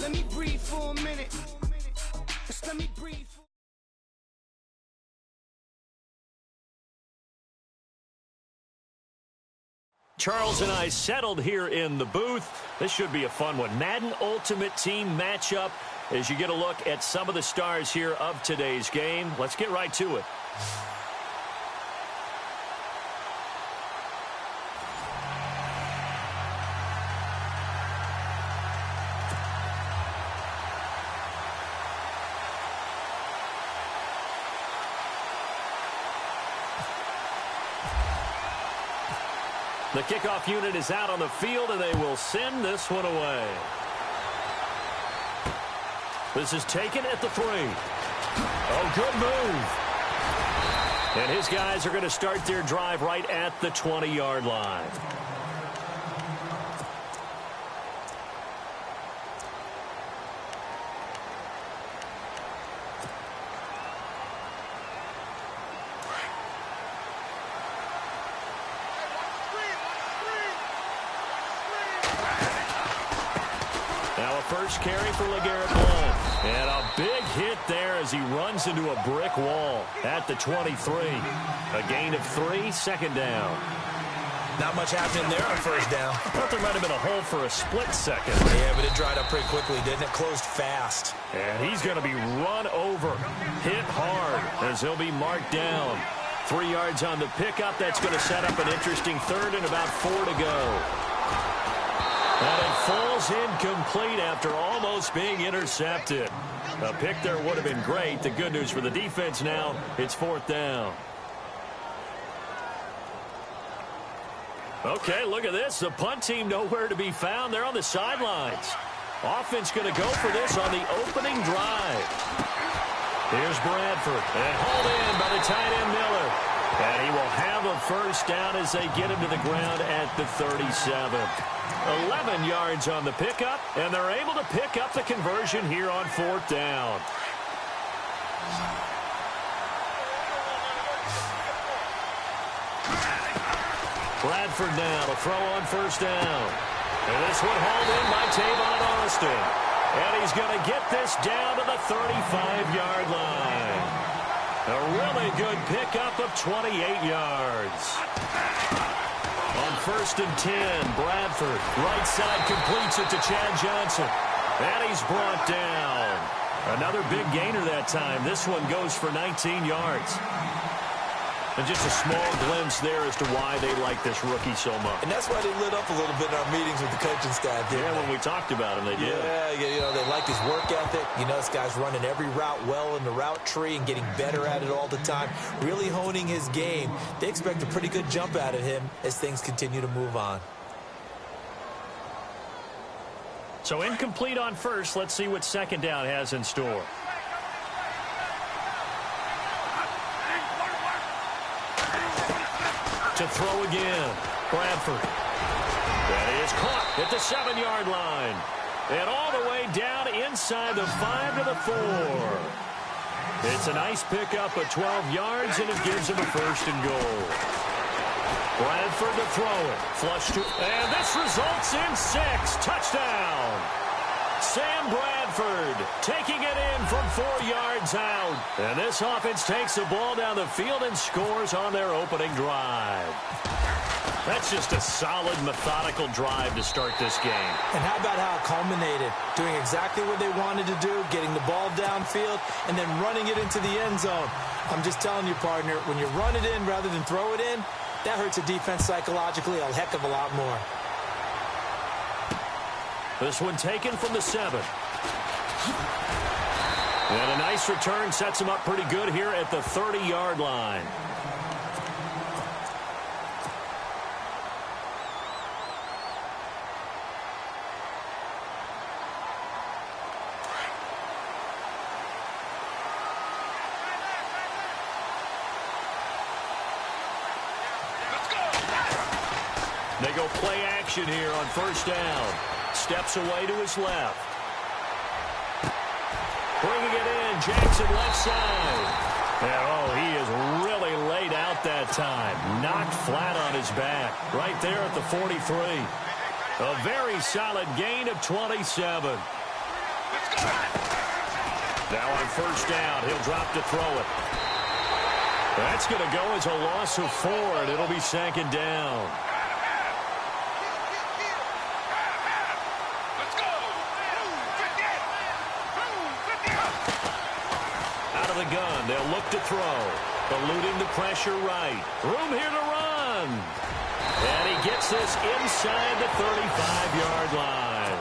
Let me breathe for a minute. Just let me breathe. Charles and I settled here in the booth. This should be a fun one. Madden Ultimate Team matchup as you get a look at some of the stars here of today's game. Let's get right to it. The kickoff unit is out on the field, and they will send this one away. This is taken at the 3. Oh, good move. And his guys are going to start their drive right at the 20-yard line. First carry for LeGarrette Blount. And a big hit there as he runs into a brick wall at the 23. A gain of 3, second down. Not much happening there on first down. I thought there might have been a hole for a split second. Yeah, but it dried up pretty quickly, didn't it? Closed fast. And he's going to be run over, hit hard as he'll be marked down. 3 yards on the pickup. That's going to set up an interesting third and about 4 to go. And it falls incomplete after almost being intercepted. A pick there would have been great. The good news for the defense now, it's 4th down. Okay, look at this. The punt team nowhere to be found. They're on the sidelines. Offense going to go for this on the opening drive. Here's Bradford. And hauled in by the tight end Miller. And he will have a first down as they get him to the ground at the 37. 11 yards on the pickup, and they're able to pick up the conversion here on 4th down. Bradford now to throw on first down. And this one hauled in by Tavon Austin. And he's going to get this down to the 35-yard line. A really good pickup of 28 yards. On 1st and 10, Bradford, right side completes it to Chad Johnson. And he's brought down. Another big gainer that time. This one goes for 19 yards. And just a small glimpse there as to why they like this rookie so much. And that's why they lit up a little bit in our meetings with the coaching staff. Yeah, when we talked about him, they did. Yeah, you know, they like his work ethic. You know, this guy's running every route well in the route tree and getting better at it all the time, really honing his game. They expect a pretty good jump out of him as things continue to move on. So incomplete on first. Let's see what second down has in store. To throw again, Bradford. That is caught at the 7-yard line. And all the way down inside the 5 to the 4. It's a nice pickup of 12 yards, and it gives him a first and goal. Bradford to throw it. Flush to, and this results in 6. Touchdown. Sam Bradford taking it in from 4 yards out. And this offense takes the ball down the field and scores on their opening drive. That's just a solid, methodical drive to start this game. And how about how it culminated? Doing exactly what they wanted to do, getting the ball downfield, and then running it into the end zone. I'm just telling you, partner, when you run it in rather than throw it in, that hurts a defense psychologically a heck of a lot more. This one taken from the 7. And a nice return sets him up pretty good here at the 30-yard line. They go play action here on first down. Steps away to his left. Bringing it in, Jackson left side. And, oh, he is really laid out that time. Knocked flat on his back. Right there at the 43. A very solid gain of 27. Now on first down, he'll drop to throw it. That's going to go as a loss of 4, and it'll be second down. Out of the gun, they'll look to throw. Eluding the pressure right. Room here to run. And he gets this inside the 35-yard line.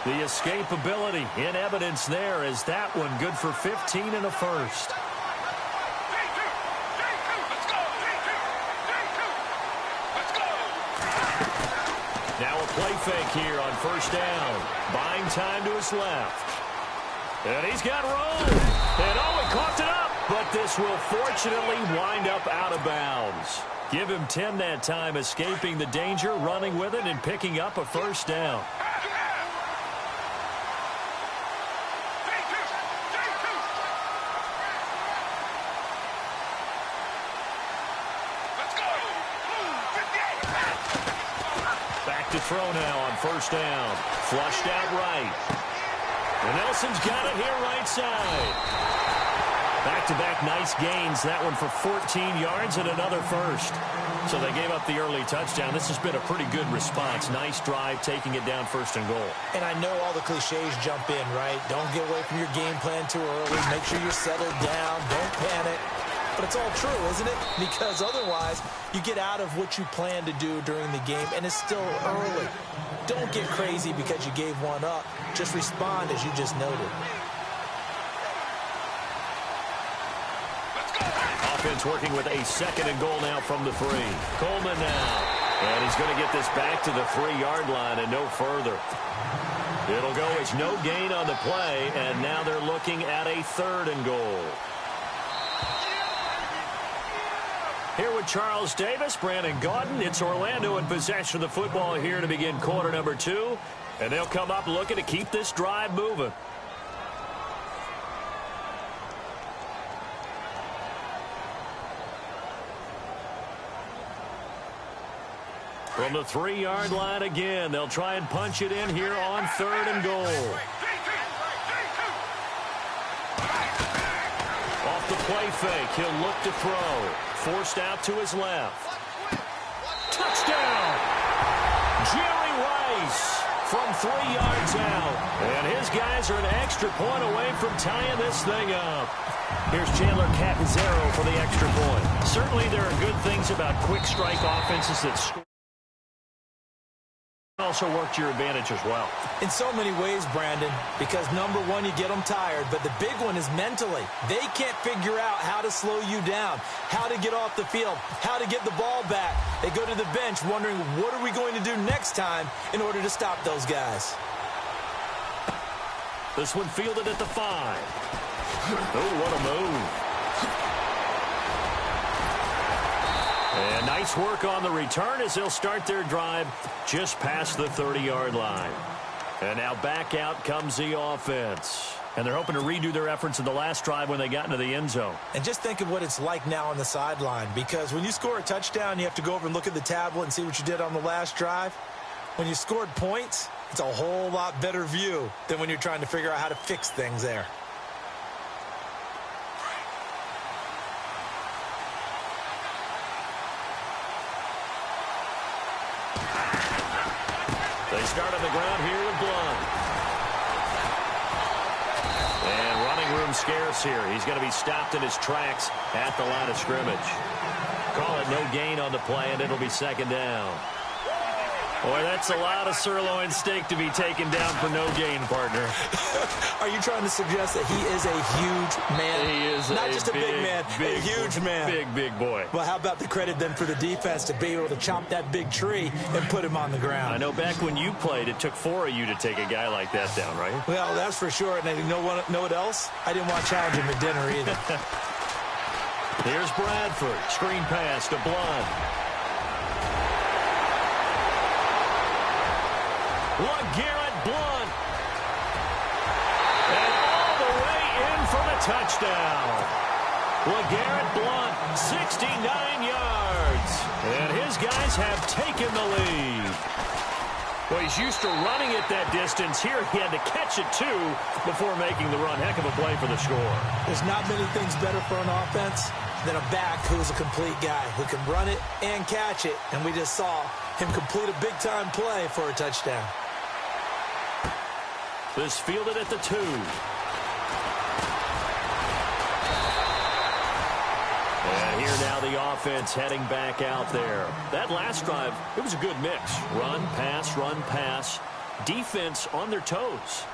The escapability in evidence there is that one good for 15 and a first. Now a play fake here on first down. Buying time to his left. And he's got room. And he coughed it up. But this will fortunately wind up out of bounds. Give him 10 that time, escaping the danger, running with it, and picking up a first down. Back to throw now on first down. Flushed out right. And Nelson's got it here right side. Back-to-back nice gains. That one for 14 yards and another first. So they gave up the early touchdown. This has been a pretty good response. Nice drive, taking it down first and goal. And I know all the cliches jump in, right? Don't get away from your game plan too early. Make sure you're settled down. Don't panic. But it's all true, isn't it? Because otherwise, you get out of what you plan to do during the game, and it's still early. Don't get crazy because you gave one up. Just respond as you just noted. Offense working with a second and goal now from the 3. Coleman now. And he's going to get this back to the 3-yard line and no further. It'll go as no gain on the play, and now they're looking at a 3rd and goal. Here with Charles Davis, Brandon Gaudin. It's Orlando in possession of the football here to begin quarter number 2. And they'll come up looking to keep this drive moving. From the 3-yard line again, they'll try and punch it in here on 3rd and goal. Off the play fake, he'll look to throw. Forced out to his left. Touchdown! Jerry Rice from 3 yards out. And his guys are an extra point away from tying this thing up. Here's Chandler Catanzaro for the extra point. Certainly there are good things about quick strike offenses that score. Also work to your advantage as well. In so many ways, Brandon, because number one, you get them tired, but the big one is mentally. They can't figure out how to slow you down, how to get off the field, how to get the ball back. They go to the bench wondering, what are we going to do next time in order to stop those guys? This one fielded at the 5. Oh, what a move. And nice work on the return as they'll start their drive just past the 30-yard line. And now back out comes the offense. And they're hoping to redo their efforts in the last drive when they got into the end zone. And just think of what it's like now on the sideline, because when you score a touchdown, you have to go over and look at the tablet and see what you did on the last drive. When you scored points, it's a whole lot better view than when you're trying to figure out how to fix things there. They start on the ground here with Blunt. And running room scarce here. He's going to be stopped in his tracks at the line of scrimmage. Call it no gain on the play, and it'll be second down. Boy, that's a lot of sirloin steak to be taken down for no gain, partner. Are you trying to suggest that he is a huge man? He is not just a big man, a huge man. Big boy. Well, how about the credit then for the defense to be able to chop that big tree and put him on the ground? I know back when you played, it took 4 of you to take a guy like that down, right? Well, that's for sure. And you know what else? I didn't want to challenge him at dinner either. Here's Bradford. Screen pass to Blunt. LeGarrette Blunt. And all the way in for the touchdown. LeGarrette Blunt, 69 yards. And his guys have taken the lead. Well, he's used to running it that distance. Here he had to catch it, too, before making the run. Heck of a play for the score. There's not many things better for an offense than a back who's a complete guy who can run it and catch it. And we just saw him complete a big-time play for a touchdown. This fielded at the 2. And here now the offense heading back out there. That last drive, it was a good mix. Run, pass, defense on their toes.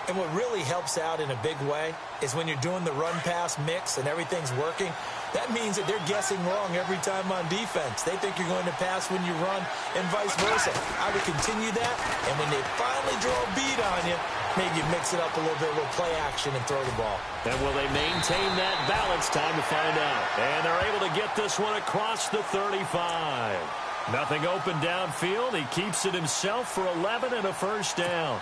And what really helps out in a big way is when you're doing the run-pass mix and everything's working, that means that they're guessing wrong every time on defense. They think you're going to pass when you run and vice versa. I would continue that, and when they finally draw a beat on you, maybe you mix it up a little bit, a little play action, and throw the ball. And will they maintain that balance? Time to find out. And they're able to get this one across the 35. Nothing open downfield. He keeps it himself for 11 and a first down.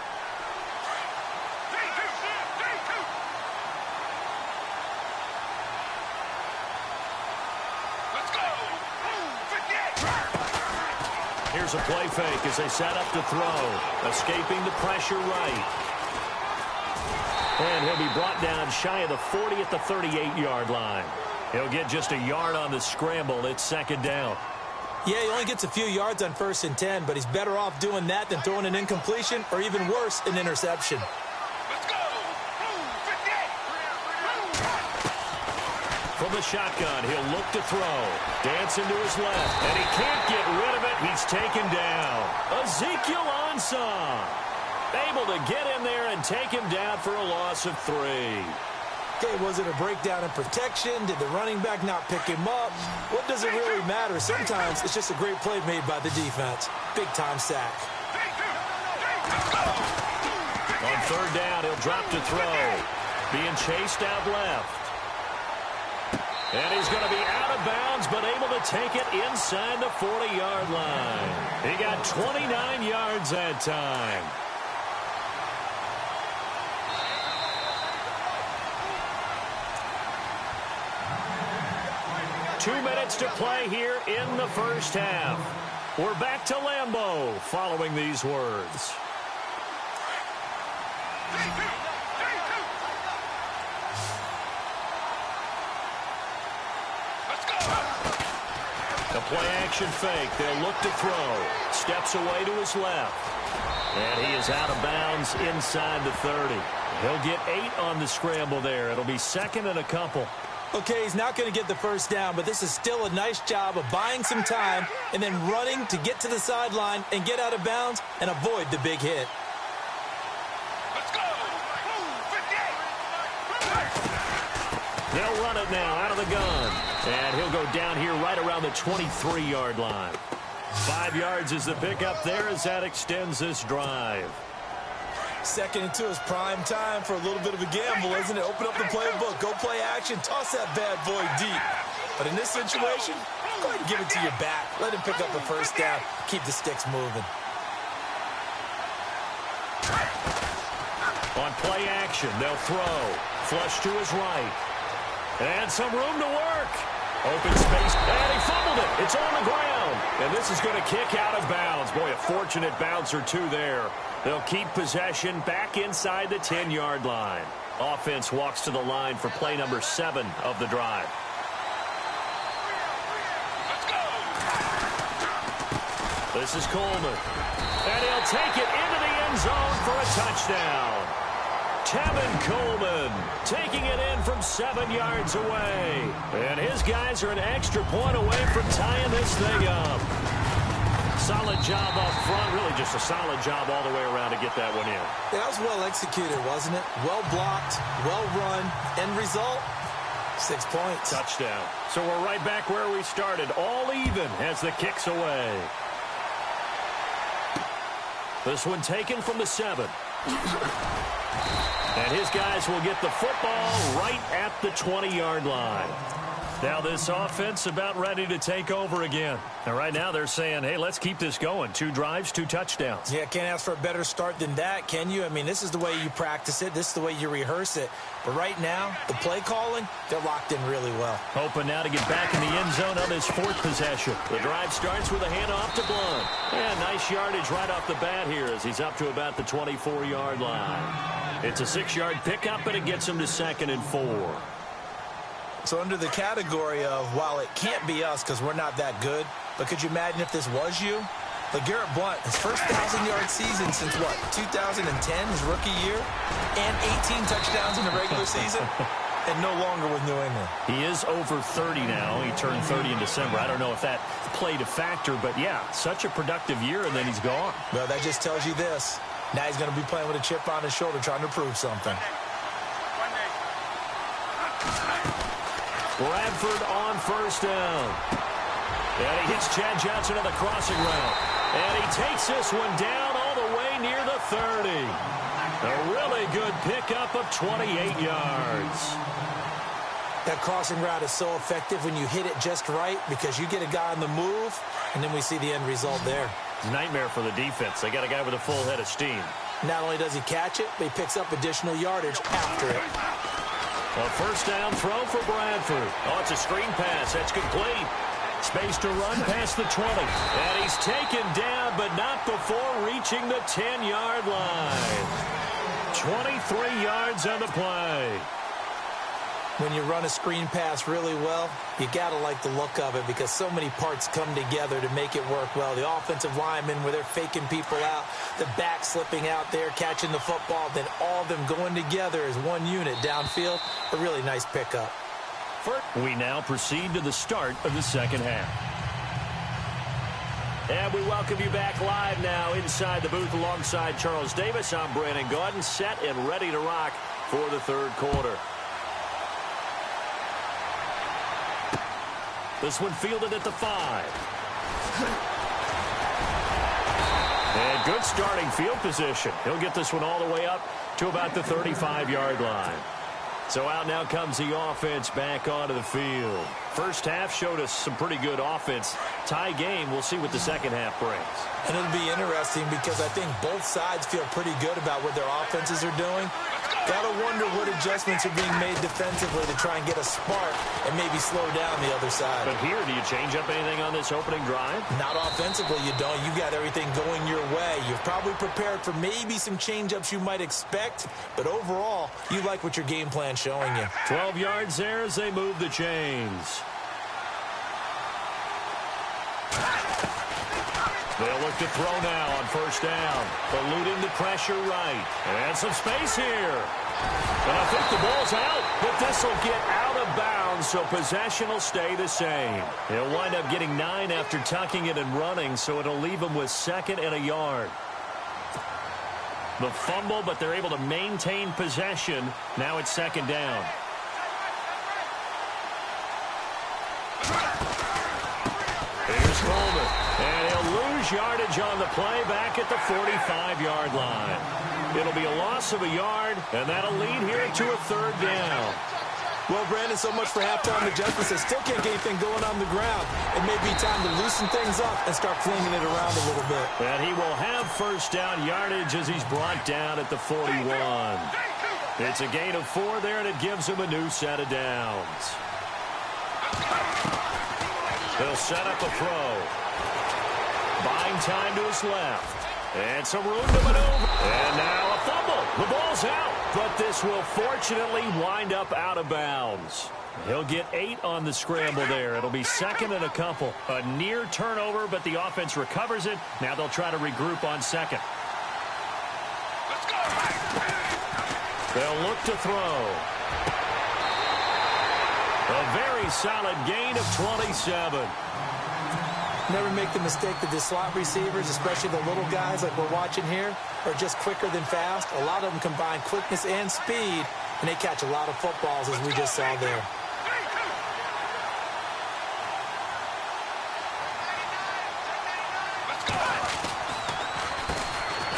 Here's a play fake as they set up to throw. Escaping the pressure right. And he'll be brought down shy of the 40 at the 38-yard line. He'll get just a yard on the scramble. It's second down. Yeah, he only gets a few yards on 1st and 10, but he's better off doing that than throwing an incompletion or even worse, an interception. From the shotgun, he'll look to throw. Dancing to his left, and he can't get rid of it. He's taken down. Ezekiel Ansah able to get in there and take him down for a loss of 3. Okay, was it a breakdown in protection? Did the running back not pick him up? What does it really matter? Sometimes it's just a great play made by the defense. Big-time sack. On 3rd down, he'll drop to throw. Being chased out left. And he's going to be out of bounds, but able to take it inside the 40-yard line. He got 29 yards that time. Two minutes to play here in the first half. We're back to Lambeau following these words. The play-action fake. They'll look to throw. Steps away to his left. And he is out of bounds inside the 30. He'll get 8 on the scramble there. It'll be 2nd and a couple. Okay, he's not going to get the first down, but this is still a nice job of buying some time and then running to get to the sideline and get out of bounds and avoid the big hit. Let's go! They'll run it now out of the gun. And he'll go down here right around the 23-yard line. 5 yards is the pickup there as that extends this drive. 2nd and 2 is prime time for a little bit of a gamble, isn't it? Open up the playbook, go play action, toss that bad boy deep. But in this situation, go ahead and give it to your back. Let him pick up a first down. Keep the sticks moving. On play action, they'll throw. Flush to his right. And some room to work. Open space, and he fumbled it. It's on the ground. And this is going to kick out of bounds. Boy, a fortunate bounce or two there. They'll keep possession back inside the 10-yard line. Offense walks to the line for play number 7 of the drive. Let's go! This is Coleman. And he'll take it into the end zone for a touchdown. Tevin Coleman taking it in from 7 yards away. And his guys are an extra point away from tying this thing up. Solid job up front. Really just a solid job all the way around to get that one in. That was well executed, wasn't it? Well blocked, well run. End result, 6 points. Touchdown. So we're right back where we started. All even as the kick's away. This one taken from the 7. And his guys will get the football right at the 20-yard line. Now this offense about ready to take over again. And right now they're saying, hey, let's keep this going. 2 drives, 2 touchdowns. Yeah, can't ask for a better start than that, can you? I mean, this is the way you practice it. This is the way you rehearse it. But right now, the play calling, they're locked in really well. Hoping now to get back in the end zone on this 4th possession. The drive starts with a handoff to Blunt. And nice yardage right off the bat here as he's up to about the 24-yard line. It's a 6-yard pickup, and it gets him to 2nd and 4. So under the category of, while it can't be us because we're not that good, but could you imagine if this was you? LeGarrette Blunt, his first 1,000-yard season since, what, 2010, his rookie year? And 18 touchdowns in the regular season? And no longer with New England. He is over 30 now. He turned 30 in December. I don't know if that played a factor, but, yeah, such a productive year, and then he's gone. Well, that just tells you this. Now he's going to be playing with a chip on his shoulder trying to prove something. Bradford on 1st down. And he hits Chad Johnson on the crossing route. And he takes this one down all the way near the 30. A really good pickup of 28 yards. That crossing route is so effective when you hit it just right because you get a guy on the move, and then we see the end result there. It's a nightmare for the defense. They got a guy with a full head of steam. Not only does he catch it, but he picks up additional yardage after it. A 1st down throw for Bradford. Oh, it's a screen pass. That's complete. Space to run past the 20. And he's taken down, but not before reaching the 10-yard line. 23 yards on the play. When you run a screen pass really well, you got to like the look of it because so many parts come together to make it work well. The offensive linemen where they're faking people out, the back slipping out there, catching the football, then all of them going together as one unit downfield. A really nice pickup. We now proceed to the start of the 2nd half. And we welcome you back live now inside the booth alongside Charles Davis. I'm Brandon Gaudin, set and ready to rock for the 3rd quarter. This one fielded at the 5. And good starting field position. He'll get this one all the way up to about the 35-yard line. So out now comes the offense back onto the field. First half showed us some pretty good offense. Tie game, we'll see what the 2nd half brings. And it'll be interesting because I think both sides feel pretty good about what their offenses are doing. Got to wonder what adjustments are being made defensively to try and get a spark and maybe slow down the other side. But here, do you change up anything on this opening drive? Not offensively, you don't. You got everything going your way. You've probably prepared for maybe some change-ups you might expect, but overall, you like what your game plan's showing you. 12 yards there as they move the chains. They'll look to throw now on 1st down. Eluding the pressure right. And some space here. And I think the ball's out, but this will get out of bounds, so possession will stay the same. He'll wind up getting 9 after tucking it and running, so it'll leave him with 2nd and a yard. The fumble, but they're able to maintain possession. Now it's 2nd down. Here's Coleman. And he'll lose yardage on the play back at the 45-yard line. It'll be a loss of a yard, and that'll lead here to a 3rd down. Well, Brandon, so much for halftime adjustments. They still can't get anything going on the ground. It may be time to loosen things up and start flinging it around a little bit. And he will have 1st down yardage as he's brought down at the 41. It's a gain of 4 there, and it gives him a new set of downs. He'll set up a throw. Buying time to his left. And some room to maneuver. And now a fumble. The ball's out. But this will fortunately wind up out of bounds. He'll get 8 on the scramble there. It'll be 2nd and a couple. A near turnover, but the offense recovers it. Now they'll try to regroup on 2nd. They'll look to throw. A very solid gain of 27. Never make the mistake that the slot receivers, especially the little guys like we're watching here, are just quicker than fast. A lot of them combine quickness and speed, and they catch a lot of footballs, as we just saw there.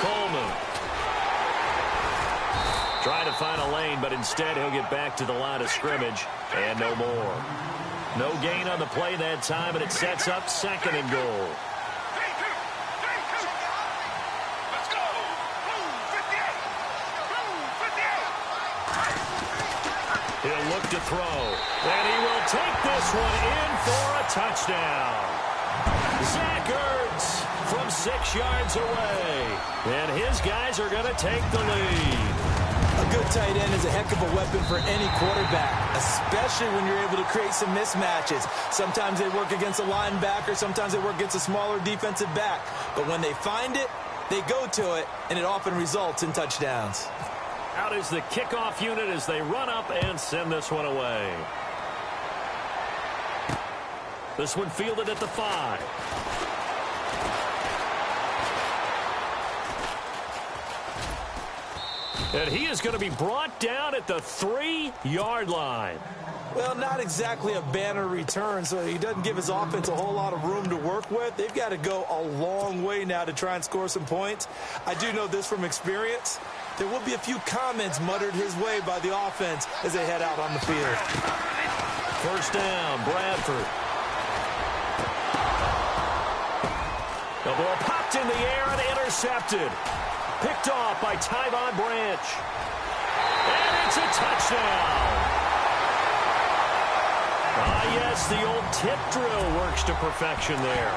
Coleman. Trying to find a lane, but instead he'll get back to the line of scrimmage, and no more. No gain on the play that time, and it sets up 2nd and goal. He'll look to throw, and he will take this one in for a touchdown. Zach Ertz from 6 yards away, and his guys are going to take the lead. A good tight end is a heck of a weapon for any quarterback, especially when you're able to create some mismatches. Sometimes they work against a linebacker, sometimes they work against a smaller defensive back. But when they find it, they go to it, and it often results in touchdowns. Out is the kickoff unit as they run up and send this one away. This one fielded at the 5. And he is going to be brought down at the 3-yard line. Well, not exactly a banner return, so he doesn't give his offense a whole lot of room to work with. They've got to go a long way now to try and score some points. I do know this from experience. There will be a few comments muttered his way by the offense as they head out on the field. First down, Bradford. The ball popped in the air and intercepted. Picked off by Tyvon Branch. And it's a touchdown. Yes, the old tip drill works to perfection there.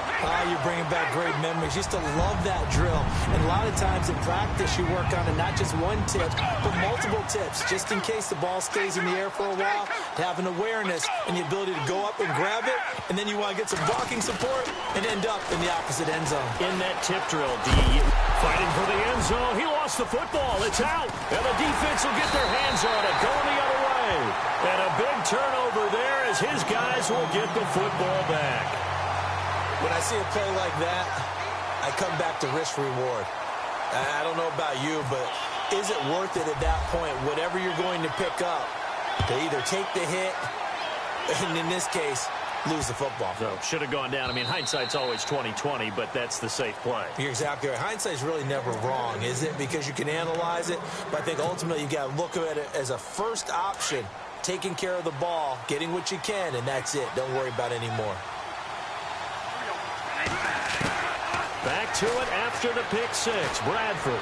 You're bringing back great memories. Used to love that drill. And a lot of times in practice, you work on it, not just one tip, but multiple tips, just in case the ball stays in the air for a while, to have an awareness and the ability to go up and grab it, and then you want to get some blocking support and end up in the opposite end zone. In that tip drill, fighting for the end zone. He lost the football. It's out. And the defense will get their hands on it, going the other way. And a big turnover there as his guys will get the football back. When I see a play like that, I come back to risk-reward. I don't know about you, but is it worth it at that point, whatever you're going to pick up, to either take the hit, and in this case, lose the football? So, should have gone down. I mean, hindsight's always 20/20, but that's the safe play. You're exactly right. Hindsight's really never wrong, is it? Because you can analyze it, but I think ultimately you got to look at it as a first option, taking care of the ball, getting what you can, and that's it. Don't worry about any more. Back to it after the pick 6, Bradford.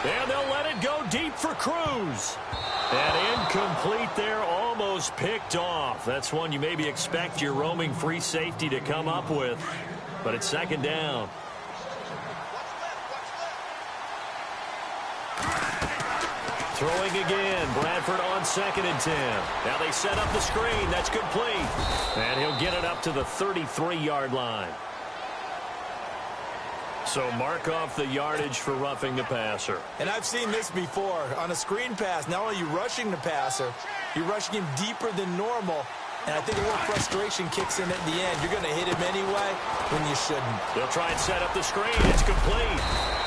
And they'll let it go deep for Cruz. And incomplete there, almost picked off. That's one you maybe expect your roaming free safety to come up with. But it's 2nd down. Throwing again, Bradford on 2nd and 10. Now they set up the screen, that's complete. And he'll get it up to the 33-yard line. So mark off the yardage for roughing the passer. And I've seen this before. On a screen pass, not only are you rushing the passer, you're rushing him deeper than normal. And I think a little frustration kicks in at the end. You're going to hit him anyway when you shouldn't. They'll try and set up the screen. It's complete.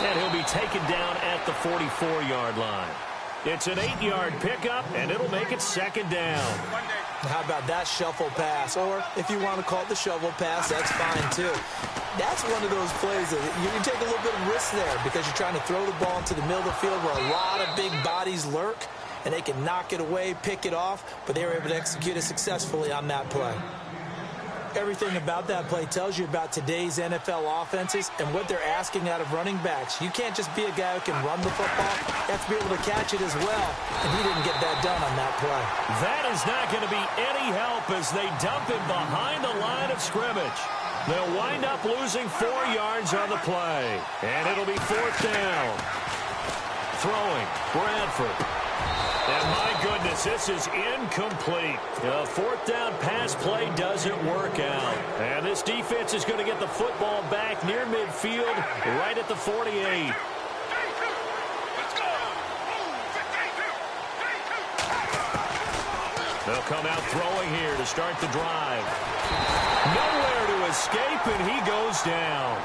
And he'll be taken down at the 44-yard line. It's an 8-yard pickup, and it'll make it 2nd down. How about that shuffle pass? Or if you want to call it the shovel pass, that's fine too. That's one of those plays that you can take a little bit of risk there because you're trying to throw the ball into the middle of the field where a lot of big bodies lurk, and they can knock it away, pick it off, but they were able to execute it successfully on that play. Everything about that play tells you about today's NFL offenses and what they're asking out of running backs. You can't just be a guy who can run the football. You have to be able to catch it as well, and he didn't get that done on that play. That is not going to be any help as they dump him behind the line of scrimmage. They'll wind up losing 4 yards on the play, and it'll be 4th down. Throwing, Bradford. And my goodness, this is incomplete. The 4th down pass play doesn't work out. And this defense is going to get the football back near midfield, right at the 48. They'll come out throwing here to start the drive. Nowhere to escape, and he goes down.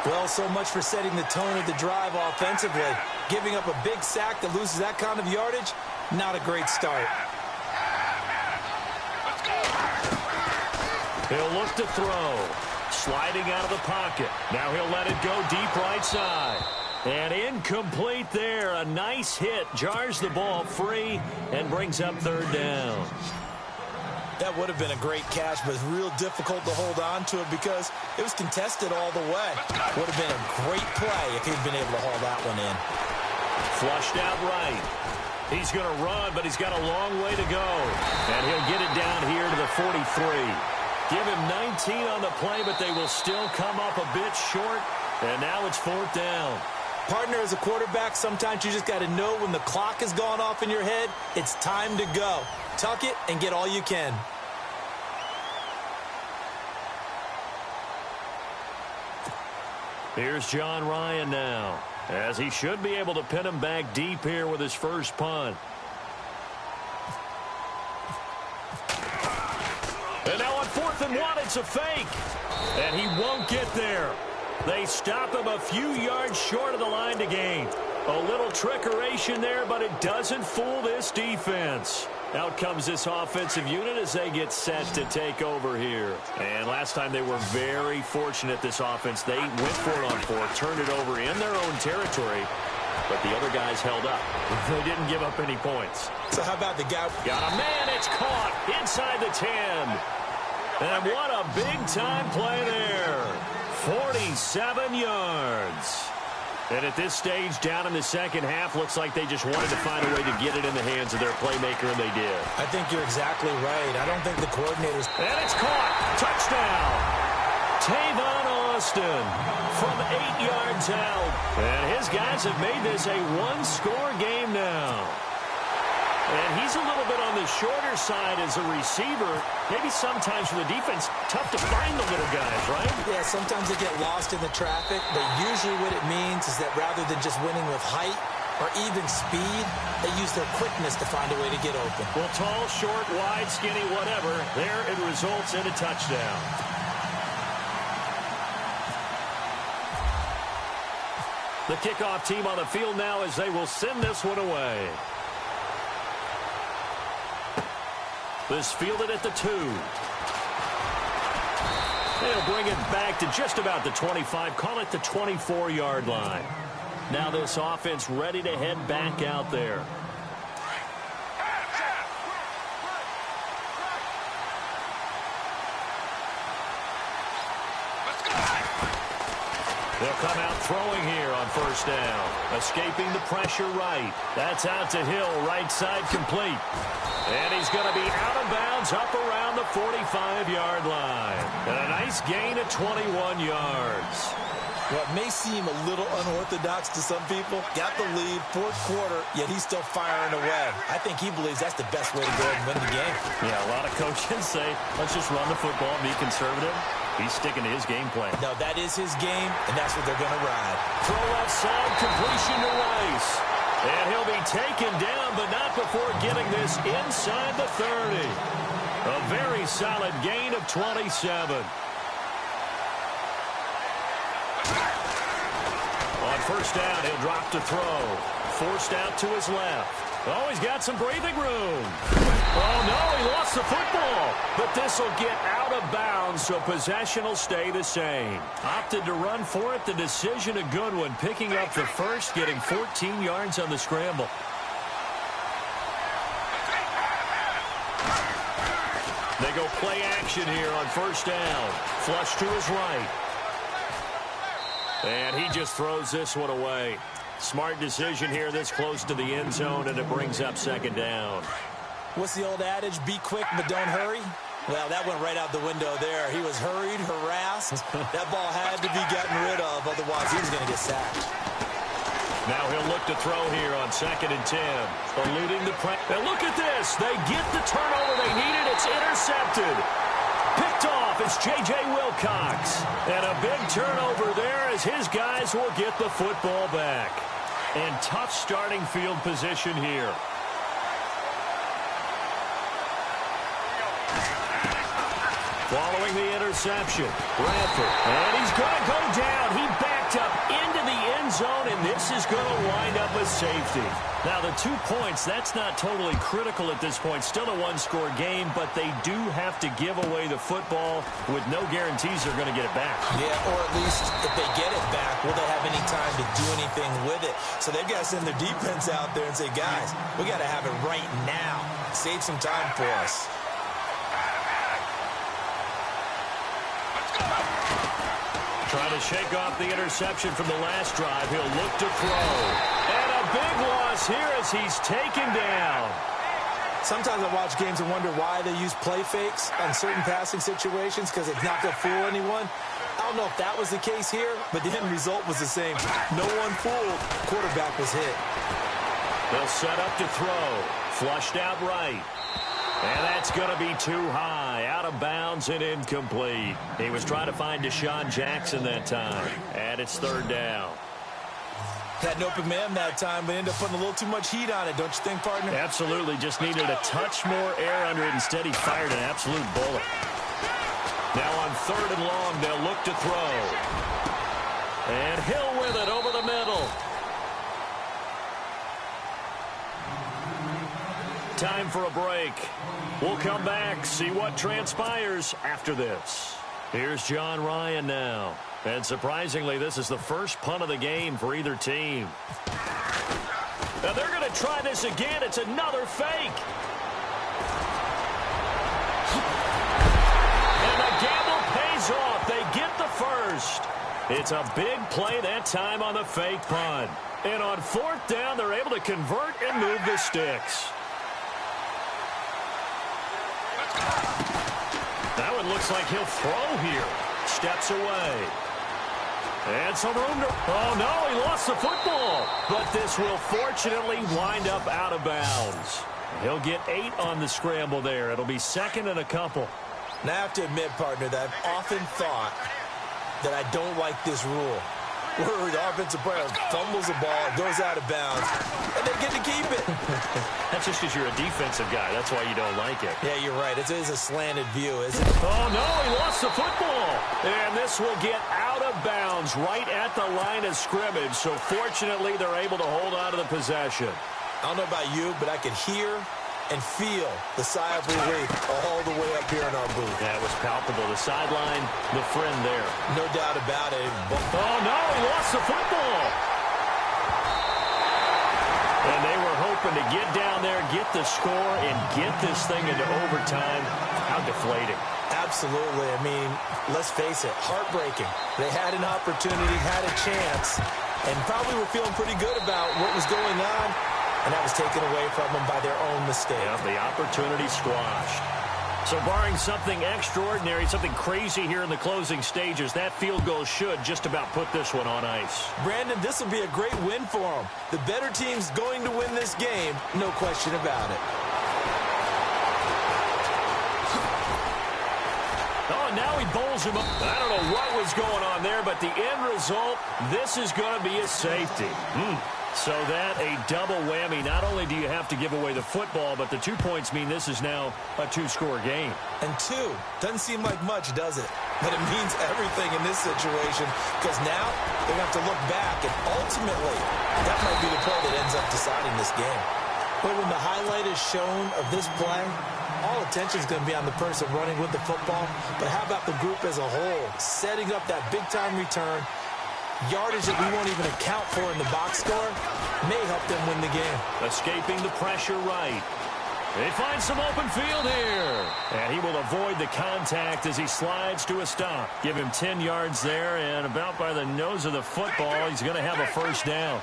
Well, so much for setting the tone of the drive offensively. Giving up a big sack that loses that kind of yardage, not a great start. He'll look to throw. Sliding out of the pocket. Now he'll let it go deep right side. And incomplete there. A nice hit. Jars the ball free and brings up 3rd down. That would have been a great catch, but it's real difficult to hold on to it because it was contested all the way. Would have been a great play if he'd been able to haul that one in. Flushed out right. He's going to run, but he's got a long way to go. And he'll get it down here to the 43. Give him 19 on the play, but they will still come up a bit short. And now it's 4th down. Partner, as a quarterback, sometimes you just got to know when the clock has gone off in your head, it's time to go. Tuck it and get all you can. Here's John Ryan now, as he should be able to pin him back deep here with his first punt. And now on 4th and 1, it's a fake. And he won't get there. They stop him a few yards short of the line to gain. A little trickeration there, but it doesn't fool this defense. Out comes this offensive unit as they get set to take over here. And last time they were very fortunate, this offense. They went for it on 4th, turned it over in their own territory, but the other guys held up. They didn't give up any points. So how about the guy? Got a man, it's caught inside the 10. And what a big-time play there. 47 yards. And at this stage, down in the second half, looks like they just wanted to find a way to get it in the hands of their playmaker, and they did. I think you're exactly right. I don't think the coordinators... And it's caught. Touchdown. Tavon Austin from 8 yards out. And his guys have made this a one-score game now. And he's a little bit on the shorter side as a receiver. Maybe sometimes for the defense, tough to find the little guys, right? Yeah, sometimes they get lost in the traffic, but usually what it means is that rather than just winning with height or even speed, they use their quickness to find a way to get open. Well, tall, short, wide, skinny, whatever, there it results in a touchdown. The kickoff team on the field now as they will send this one away. This fielded at the 2. They'll bring it back to just about the 25. Call it the 24-yard line. Now this offense ready to head back out there. They'll come out throwing here on 1st down. Escaping the pressure right. That's out to Hill, right side complete. And he's going to be out of bounds up around the 45-yard line. And a nice gain of 21 yards. What may seem a little unorthodox to some people, got the lead, 4th quarter, yet he's still firing away. I think he believes that's the best way to go ahead and win the game. Yeah, a lot of coaches say, let's just run the football and be conservative. He's sticking to his game plan. No, that is his game, and that's what they're going to ride. Throw left side, completion to Rice. And he'll be taken down, but not before getting this inside the 30. A very solid gain of 27. On 1st down, he'll drop to throw. Forced out to his left. Oh, he's got some breathing room. Oh, no, he lost the football. But this will get out of bounds, so possession will stay the same. Opted to run for it. The decision a good one. Picking up the first, getting 14 yards on the scramble. They go play action here on 1st down. Flush to his right. And he just throws this one away. Smart decision here this close to the end zone, and it brings up 2nd down. What's the old adage? Be quick, but don't hurry? Well, that went right out the window there. He was hurried, harassed. That ball had to be gotten rid of, otherwise he was going to get sacked. Now he'll look to throw here on 2nd and 10. Eluding the press. And look at this. They get the turnover they needed. It's intercepted. Picked off is J.J. Wilcox. And a big turnover there as his guys will get the football back. And tough starting field position here. Following the interception, Bradford. And he's going to go down. He backed up into the end zone, and this is going to wind up a safety. Now, the 2 points, that's not totally critical at this point. Still a one-score game, but they do have to give away the football with no guarantees they're going to get it back. Yeah, or at least if they get it back, will they have any time to do anything with it? So they've got to send their defense out there and say, guys, we got to have it right now. Save some time for us. Trying to shake off the interception from the last drive. He'll look to throw. And a big loss here as he's taken down. Sometimes I watch games and wonder why they use play fakes on certain passing situations because it's not going to fool anyone. I don't know if that was the case here, but the end result was the same. No one fooled. Quarterback was hit. They'll set up to throw. Flushed out right. And that's going to be too high. Out of bounds and incomplete. He was trying to find Deshaun Jackson that time. And it's third down. Had an open man that time, but ended up putting a little too much heat on it, don't you think, partner? Absolutely. Just needed a touch more air under it. Instead, he fired an absolute bullet. Now on third and long, they'll look to throw. And Hill with it over the middle. Time for a break. We'll come back, see what transpires after this. Here's John Ryan now. And surprisingly, this is the first punt of the game for either team. Now they're going to try this again. It's another fake. And the gamble pays off. They get the first. It's a big play that time on the fake punt. And on fourth down, they're able to convert and move the sticks. That one looks like he'll throw here. Steps away. And some room to... Oh, no, he lost the football. But this will fortunately wind up out of bounds. He'll get 8 on the scramble there. It'll be second and a couple. Now, I have to admit, partner, that I've often thought that I don't like this rule. Where the offensive player fumbles the ball, goes out of bounds, and they get to keep it. That's just because you're a defensive guy. That's why you don't like it. Yeah, you're right. It is a slanted view, isn't it? Oh, no, he lost the football. And this will get out of bounds right at the line of scrimmage. So, fortunately, they're able to hold on to the possession. I don't know about you, but I could hear and feel the sigh of relief all the way up here in our booth. That was palpable. The sideline, the friend there. No doubt about it. Oh, no, he lost the football. And they were hoping to get down there, get the score, and get this thing into overtime. How deflating. Absolutely. I mean, let's face it, heartbreaking. They had an opportunity, had a chance, and probably were feeling pretty good about what was going on. And that was taken away from them by their own mistake. Yeah, the opportunity squashed. So barring something extraordinary, something crazy here in the closing stages, that field goal should just about put this one on ice. Brandon, this will be a great win for them. The better team's going to win this game, no question about it. Oh, and now he bowls him up. I don't know what was going on there, but the end result, this is going to be a safety. So that a double whammy. Not only do you have to give away the football, but the 2 points mean this is now a 2-score game. And 2 doesn't seem like much, does it? But it means everything in this situation because now they're going to have to look back, and ultimately that might be the play that ends up deciding this game. But when the highlight is shown of this play, all attention is going to be on the person running with the football. But how about the group as a whole, setting up that big-time return, yardage that we won't even account for in the box score may help them win the game. Escaping the pressure right. They find some open field here. And he will avoid the contact as he slides to a stop. Give him 10 yards there, and about by the nose of the football, he's going to have a first down.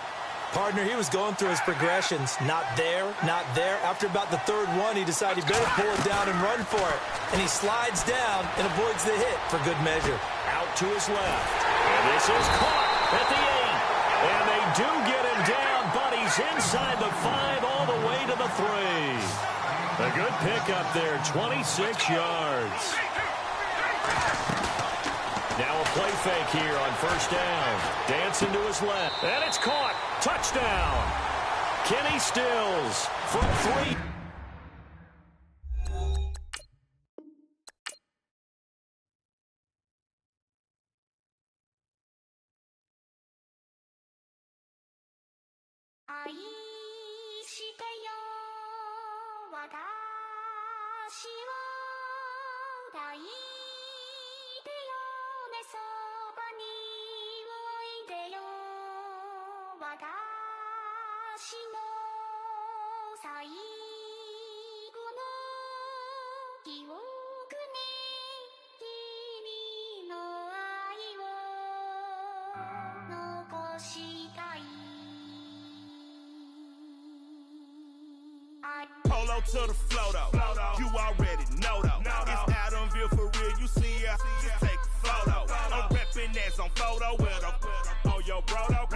Partner, he was going through his progressions. Not there, not there. After about the third one, he decided he better pull it down and run for it. And he slides down and avoids the hit for good measure. Out to his left. And this is caught at the 8. And they do get him down, but he's inside the 5 all the way to the 3. A good pickup there, 26 yards. Now a play fake here on first down. Dancing to his left. And it's caught. Touchdown. Kenny Stills from 3. Polo to the flow though. You already know though. It's Adamville for real. You see ya, just take a photo. I'm reppin' that's on photo with a on your bro though.